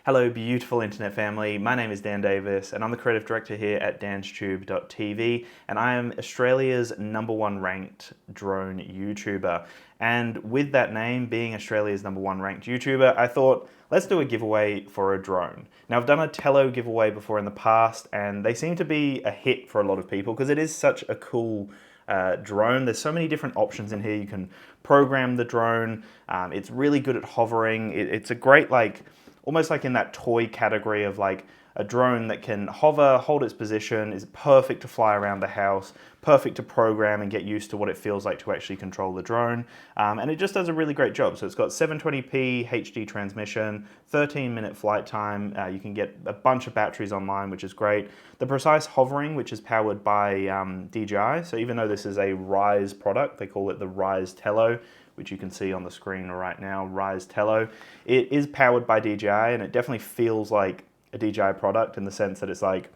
Hello beautiful internet family, my name is Dan Davis and I'm the creative director here at DansTube.TV and I am Australia's #1 ranked drone YouTuber. And with that name, being Australia's #1 ranked YouTuber, I thought let's do a giveaway for a drone. Now I've done a Tello giveaway before in the past and they seem to be a hit for a lot of people because it is such a cool drone. There's so many different options in here. You can program the drone, it's really good at hovering, it's a great almost like in that toy category of like a drone that can hover, hold its position, is perfect to fly around the house, perfect to program and get used to what it feels like to actually control the drone. And it just does a really great job. So it's got 720p HD transmission, 13-minute flight time. You can get a bunch of batteries online, which is great. The precise hovering, which is powered by DJI. So even though this is a RYZE product, they call it the RYZE Tello, which you can see on the screen right now, RYZE Tello. It is powered by DJI and it definitely feels like a DJI product in the sense that it's like,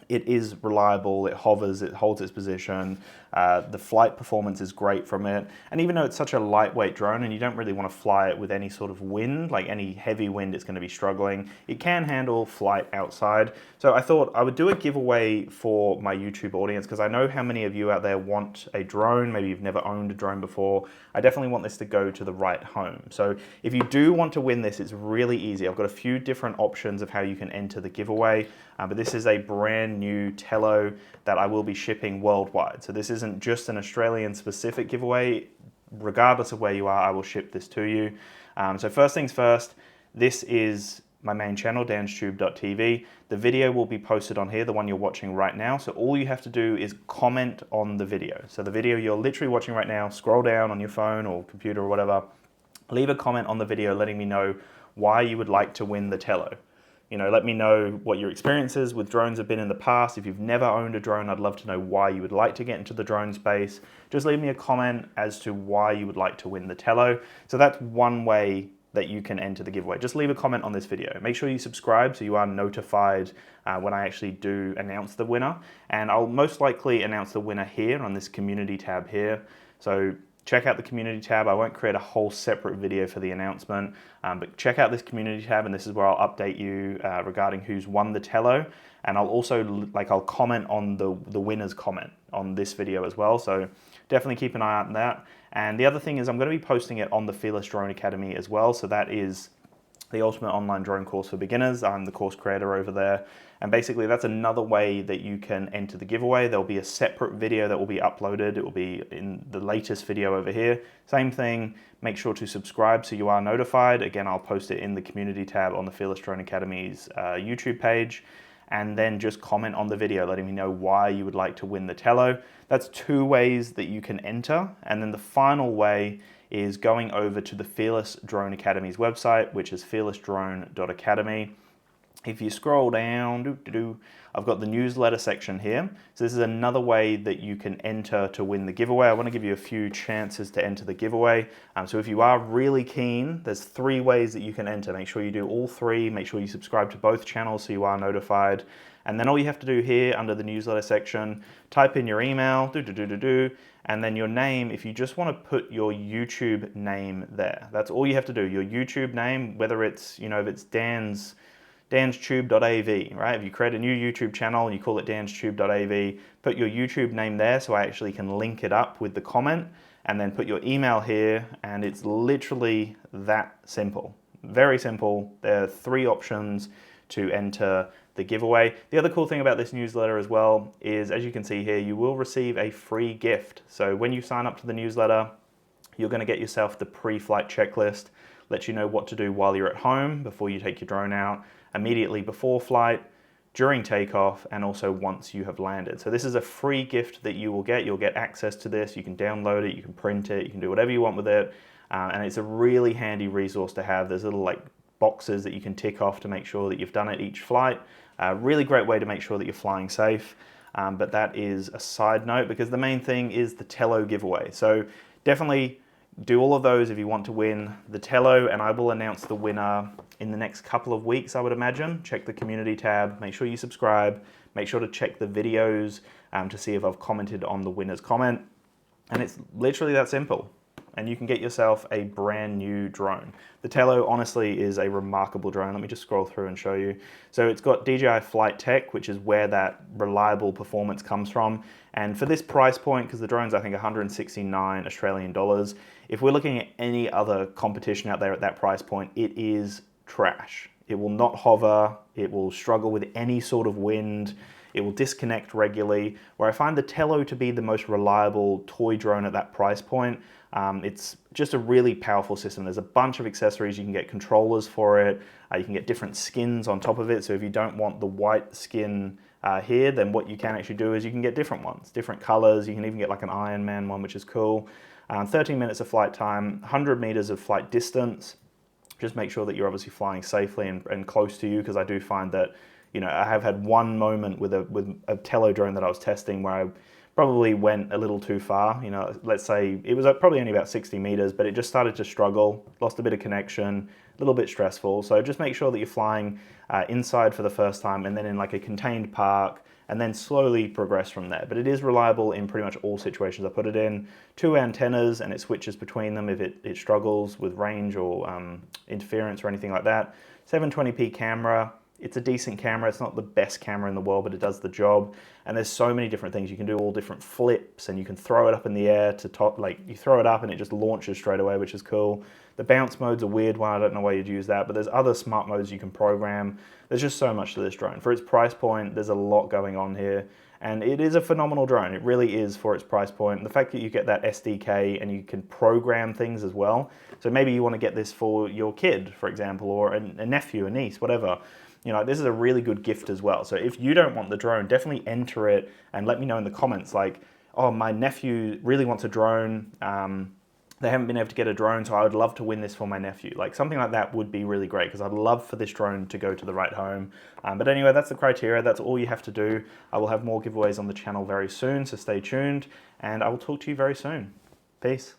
it is reliable, it hovers, it holds its position, the flight performance is great from it, and even though it's such a lightweight drone and you don't really want to fly it with any sort of wind, like any heavy wind it's going to be struggling, it can handle flight outside. So I thought I would do a giveaway for my YouTube audience because I know how many of you out there want a drone, maybe you've never owned a drone before. I definitely want this to go to the right home. So if you do want to win this, it's really easy. I've got a few different options of how you can enter the giveaway, but this is a brand new Tello that I will be shipping worldwide. So this isn't just an Australian specific giveaway. Regardless of where you are, I will ship this to you. So first things first, this is my main channel, DansTube.TV. The video will be posted on here, the one you're watching right now. So all you have to do is comment on the video. So the video you're literally watching right now, scroll down on your phone or computer or whatever, leave a comment on the video letting me know why you would like to win the Tello. You know, let me know what your experiences with drones have been in the past. If you've never owned a drone, I'd love to know why you would like to get into the drone space. Just leave me a comment as to why you would like to win the Tello. So that's one way that you can enter the giveaway. Just leave a comment on this video. Make sure you subscribe so you are notified when I actually do announce the winner. And I'll most likely announce the winner here on this community tab here. So check out the community tab. I won't create a whole separate video for the announcement, but check out this community tab and this is where I'll update you regarding who's won the Tello. And I'll also, I'll comment on the winner's comment on this video as well. So definitely keep an eye out on that. And the other thing is I'm going to be posting it on the Fearless Drone Academy as well. So that is the ultimate online drone course for beginners. I'm the course creator over there. And basically that's another way that you can enter the giveaway. There'll be a separate video that will be uploaded. It will be in the latest video over here. Same thing, make sure to subscribe so you are notified. Again, I'll post it in the community tab on the Fearless Drone Academy's YouTube page. And then just comment on the video letting me know why you would like to win the Tello. That's 2 ways that you can enter. And then the final way is going over to the Fearless Drone Academy's website, which is fearlessdrone.academy. If you scroll down, I've got the newsletter section here. So this is another way that you can enter to win the giveaway. I want to give you a few chances to enter the giveaway. So if you are really keen, there's 3 ways that you can enter. Make sure you do all 3. Make sure you subscribe to both channels so you are notified. And then all you have to do here under the newsletter section, type in your email, and then your name if you just want to put your YouTube name there. That's all you have to do. Your YouTube name, whether it's, if it's DansTube.AV, right? If you create a new YouTube channel and you call it DansTube.AV, put your YouTube name there so I actually can link it up with the comment, and then put your email here, and it's literally that simple. Very simple. There are 3 options to enter the giveaway. The other cool thing about this newsletter as well is, as you can see here, you will receive a free gift. So when you sign up to the newsletter, you're going to get yourself the pre-flight checklist, let you know what to do while you're at home before you take your drone out, immediately before flight, during takeoff, and also once you have landed. So this is a free gift that you will get. You'll get access to this. You can download it, you can print it, you can do whatever you want with it. And it's a really handy resource to have. There's little boxes that you can tick off to make sure that you've done it each flight. Really great way to make sure that you're flying safe. But that is a side note because the main thing is the Tello giveaway. So definitely do all of those if you want to win the Tello, and I will announce the winner in the next couple of weeks, I would imagine. Check the community tab, make sure you subscribe, make sure to check the videos to see if I've commented on the winner's comment. And it's literally that simple. and you can get yourself a brand new drone. The Tello honestly is a remarkable drone. Let me just scroll through and show you. So it's got DJI flight tech, which is where that reliable performance comes from. And for this price point, because the drone's I think 169 Australian dollars, if we're looking at any other competition out there at that price point, it is trash. It will not hover, it will struggle with any sort of wind, it will disconnect regularly, where I find the Tello to be the most reliable toy drone at that price point. It's just a really powerful system. There's a bunch of accessories. You can get controllers for it. You can get different skins on top of it. So if you don't want the white skin here, then what you can actually do is you can get different ones, different colors. You can even get like an Iron Man one, which is cool. 13 minutes of flight time, 100 meters of flight distance. Just make sure that you're obviously flying safely and close to you, because I do find that, you know, I have had one moment with a Tello drone that I was testing where I probably went a little too far. You know, let's say it was probably only about 60 meters, but it just started to struggle, lost a bit of connection, a little bit stressful. So just make sure that you're flying inside for the first time, and then in like a contained park, and then slowly progress from there. But it is reliable in pretty much all situations. I put it in 2 antennas and it switches between them if it struggles with range or interference or anything like that. 720p camera. It's a decent camera. It's not the best camera in the world, but it does the job. And there's so many different things. You can do all different flips, and you can throw it up in the air to top, like you throw it up and it just launches straight away, which is cool. The bounce mode's a weird one. I don't know why you'd use that, but there's other smart modes you can program. There's just so much to this drone. For its price point, there's a lot going on here. And it is a phenomenal drone. It really is for its price point. The fact that you get that SDK and you can program things as well. So maybe you want to get this for your kid, for example, or a nephew, a niece, whatever. You know, this is a really good gift as well. So if you don't want the drone, definitely enter it and let me know in the comments, like, oh, my nephew really wants a drone. They haven't been able to get a drone, so I would love to win this for my nephew. Like something like that would be really great, because I'd love for this drone to go to the right home. But anyway, that's the criteria. That's all you have to do. I will have more giveaways on the channel very soon, so stay tuned, and I will talk to you very soon. Peace.